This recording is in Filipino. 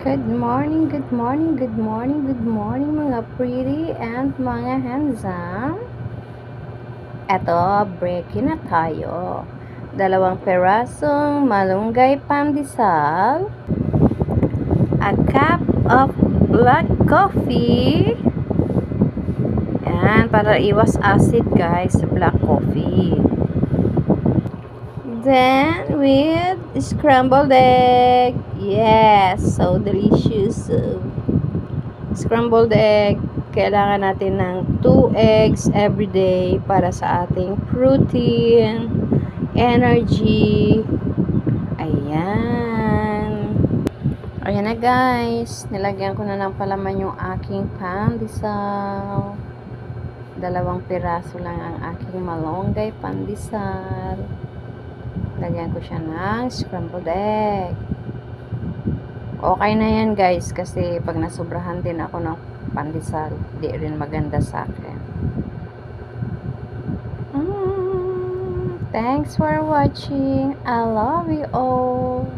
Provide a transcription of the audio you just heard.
Good morning, good morning, good morning, good morning mga pretty and mga handsome. Eto, breaking na tayo. 2 perasong malunggay pandesal, a cup of black coffee, and para iwas acid guys sa black coffee. Then with scrambled egg. Yes, so delicious. Scrambled egg. Kailangan natin ng 2 eggs every day para sa ating protein, energy. Ayan. Ayan na guys. Nilagyan ko na ng palaman yung aking pandesal. 2 piraso lang ang aking malunggay pandesal. Lagyan ko siya ng scrambled egg. Okay na yan guys kasi pag nasubrahan din ako ng pandesal, di rin maganda sa akin. Thanks for watching. I love you all.